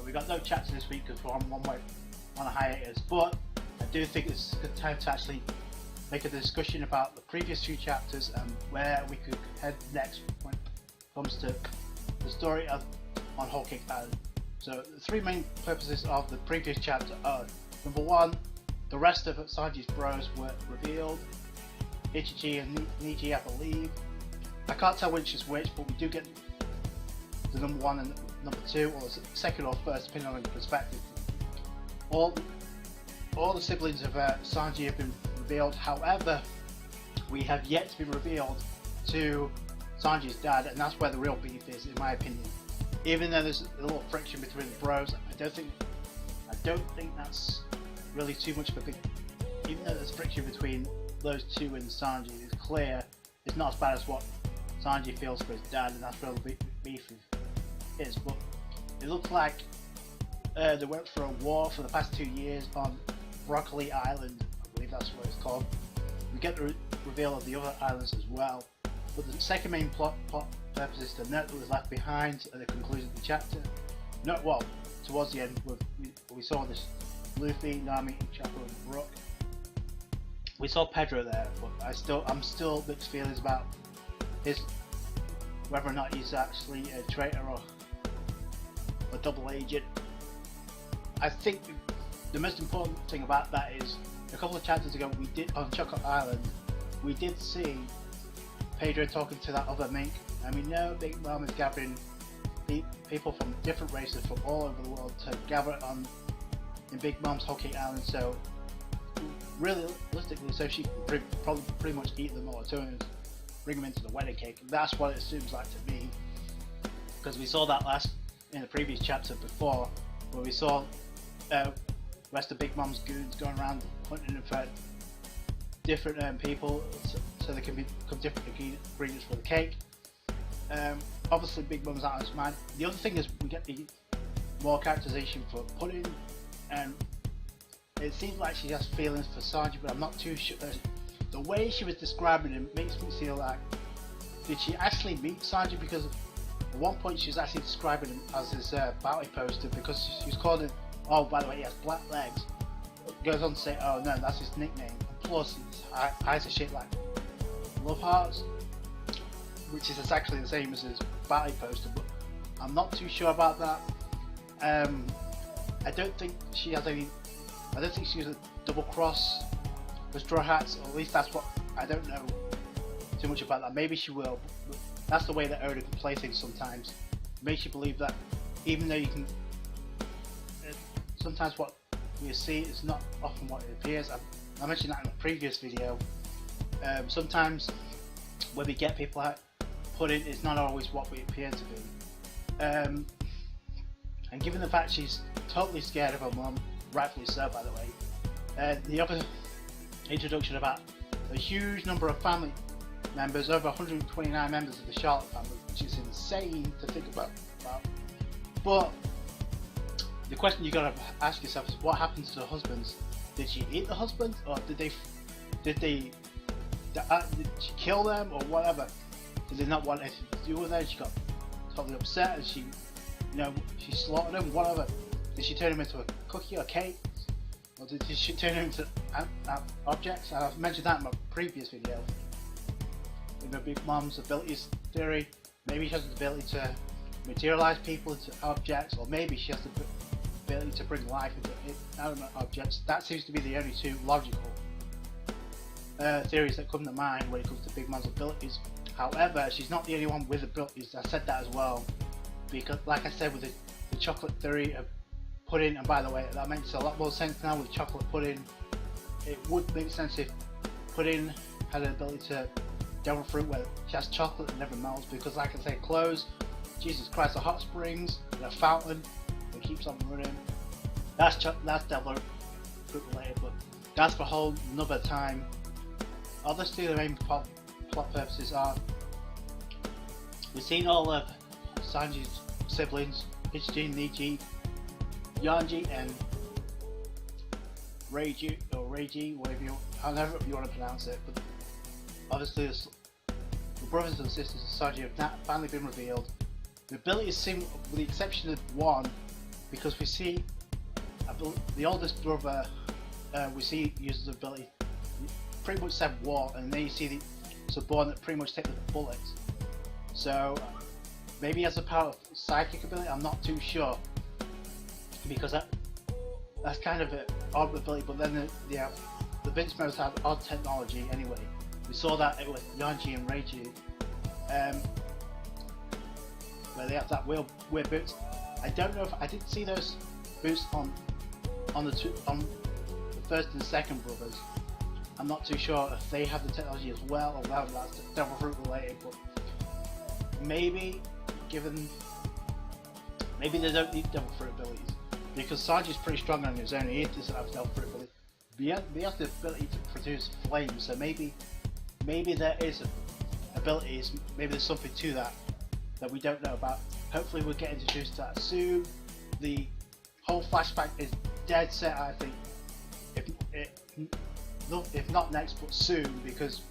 we got no chapter this week because we're on a hiatus, but I do think it's a good time to actually make a discussion about the previous few chapters and where we could head next when it comes to the story on Whole Cake Island. So the three main purposes of the previous chapter are: number one, the rest of Sanji's bros were revealed, Ichiji and Niji I believe. I can't tell which is which, but we do get the number one and number two, or second or first, depending on your perspective. All the siblings of Sanji have been revealed. However, we have yet to be revealed to Sanji's dad, and that's where the real beef is, in my opinion. Even though there's a little friction between the bros, I don't think that's really too much of a big. Even though there's friction between those two and Sanji, it's clear it's not as bad as what Sanji feels for his dad, and that's where the beef is. But it looks like they went for a war for the past 2 years on Broccoli Island. I believe that's what it's called. We get the reveal of the other islands as well. But the second main plot purpose is the note that was left behind at the conclusion of the chapter. Towards the end, we saw this Luffy, Nami, Chopper, and Brook. We saw Pedro there, but I'm still mixed feelings about whether or not he's actually a traitor or a double agent. I think the most important thing about that is a couple of chapters ago on Chocolate Island we did see Pedro talking to that other mink, and we know Big Mom is gathering people from different races from all over the world to gather in Big Mom's Whole Cake Island. So realistically, so she can probably pretty much eat them all at once, bring them into the wedding cake. That's what it seems like to me, because we saw that in the previous chapter before, where we saw rest of Big Mom's goons going around hunting for different people, so they can become different ingredients for the cake. Obviously, Big Mom's out of his mind. The other thing is we get the more characterization for Pudding, and it seems like she has feelings for Sanji, but I'm not too sure. The way she was describing him makes me feel like, did she actually meet Sanji? Because at one point she was actually describing him as his bounty poster, because she was calling him, oh, by the way, he has black legs. Goes on to say, oh no, that's his nickname. And plus, his eyes are shaped like love hearts, which is exactly the same as his bounty poster, but I'm not too sure about that. I don't think she was a double cross for Straw Hats, or at least that's what, I don't know too much about that. Maybe she will, but that's the way that Oda can play things sometimes. It makes you believe that even though you can, sometimes what we see is not often what it appears. I mentioned that in a previous video. Sometimes when we get people out Pudding, it's not always what we appear to be. And given the fact she's totally scared of her mum, rightfully so by the way, the other introduction about a huge number of family members, over 129 members of the Charlotte family, which is insane to think about. But the question you gotta ask yourself is, what happens to the husbands? Did she eat the husbands, or did she kill them, or whatever? Did they not want anything to do with her? She got totally upset, and she slaughtered them, whatever. Did she turn them into a cookie or cake, or did she turn them into objects? I've mentioned that in my previous video. In my Big Mom's abilities theory, maybe she has the ability to materialize people into objects, or maybe she has the ability to bring life into inanimate objects. That seems to be the only two logical theories that come to mind when it comes to Big Mom's abilities. However, she's not the only one with abilities. I said that as well, because like I said, with the chocolate theory of Pudding, and by the way, that makes a lot more sense now with chocolate pudding. It would make sense if Pudding had an ability to gather fruit where she has chocolate and never melts, because like I say, clothes, Jesus Christ, the hot springs, the fountain that keeps on running, that's definitely fruit related, but that's for a whole another time. Obviously the main plot purposes are, we've seen all of Sanji's siblings, Ichiji, Niji, Yanji, and Reiji, however you want to pronounce it, but obviously the brothers and sisters of Sanji have not finally been revealed. The abilities seem, with the exception of one, because we see the oldest brother, we see uses the ability pretty much said war, and then you see the subordinate pretty much take the bullets. So maybe he has the power of psychic ability. I'm not too sure, because that's kind of an odd ability. But then the Vinsmokes have odd technology anyway. We saw that it was Yanji and Reiji, where they have that weird boots. I don't know if I didn't see those boots on the first and second brothers. I'm not too sure if they have the technology as well, or whether that's Devil Fruit related. But maybe they don't need Devil Fruit abilities, because Sanji's pretty strong on his own. He doesn't have Devil Fruit ability. But he has the ability to produce flames, so maybe there is abilities. Maybe there's something to that we don't know about. Hopefully we'll get introduced to that soon. The whole flashback is dead set, I think. If not next, but soon, because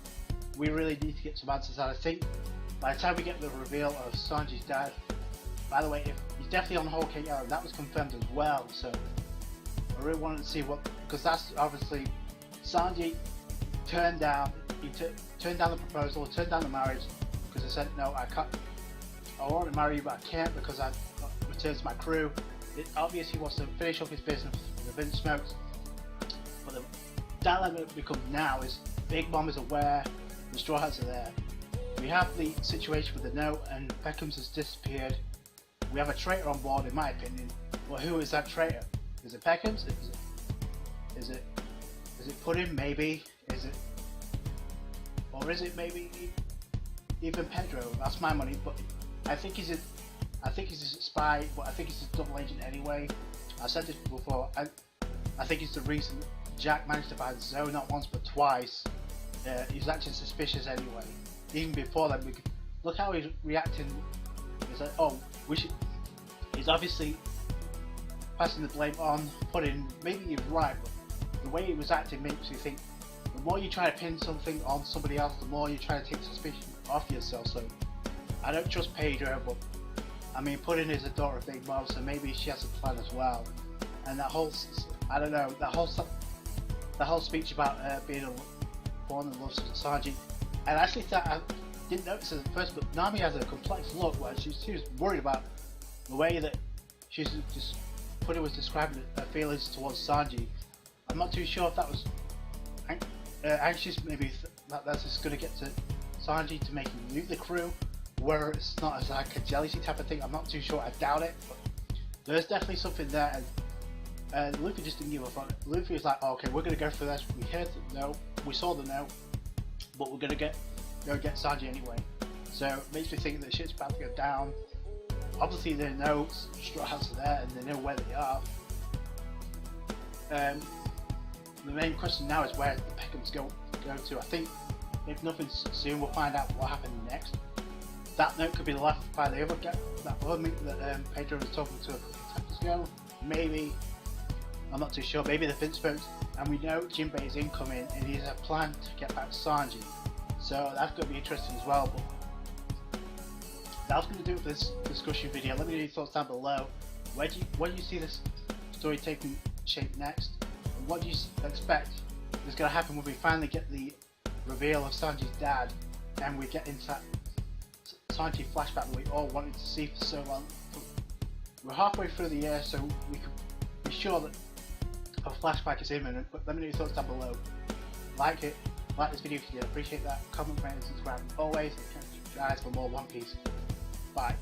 we really need to get some answers. And I think by the time we get the reveal of Sanji's dad, by the way, if he's definitely on Whole Cake Island, that was confirmed as well. So I really wanted to see because that's obviously Sanji turned down. He turned down the proposal, turned down the marriage, because he said, no, I can't. I want to marry you, but I can't because I've returned to my crew. It obviously wants to finish up his business with the Vinsmokes. But the dilemma becomes now is Big Mom is aware, the Straw Hats are there. We have the situation with the note, and Peckham's has disappeared. We have a traitor on board, in my opinion. But who is that traitor? Is it Peckham's? Is it Puddin? Maybe. Or is it maybe even Pedro? That's my money. But I think he's a spy, but I think he's a double agent anyway. I said this before. I think it's the reason Jack managed to find Zoe not once but twice. He's actually suspicious anyway. Even before that, look how he's reacting. He's like, oh, he's obviously passing the blame on Puddin. Maybe he's right, but the way he was acting makes you think the more you try to pin something on somebody else, the more you try to take suspicion off yourself. So I don't trust Pedro, but I mean, Puddin is a daughter of Big Mom, so maybe she has a plan as well. And that whole, I don't know, the whole speech about being born in love with Sanji, and I actually thought, I didn't notice it at first, but Nami has a complex look where she was worried about the way that Puddin was describing her feelings towards Sanji. I'm not too sure if that was anxious, maybe that's just going to get to Sanji to make him leave the crew, where it's not as like a jealousy type of thing. I'm not too sure, I doubt it, but there's definitely something there. And Luffy just didn't give a fuck. Luffy was like, oh, okay, we're going to go for this. We heard the no, we saw the no, but we're going to go get Sanji anyway. So it makes me think that shit's about to go down. Obviously they know Straw Hats are there and they know where they are. The main question now is where the Peckhams go to. I think if nothing soon, we'll find out what happened next. That note could be left by the other guy, that other mate that Pedro was talking to a couple of times ago. Maybe, I'm not too sure, maybe the Vinsmokes, and we know Jinbei is incoming and he has a plan to get back to Sanji. So that's going to be interesting as well. But that's going to do it for this discussion video. Let me know your thoughts down below. Where do you see this story taking shape next? And what do you expect is going to happen when we finally get the reveal of Sanji's dad and we get into that Sanji flashback that we all wanted to see for so long? We're halfway through the year, so we can be sure that a flashback is imminent. But let me know your thoughts down below. Like this video if you did. Appreciate that. Comment, rate, and subscribe. Always, catch you guys for more One Piece. Bye.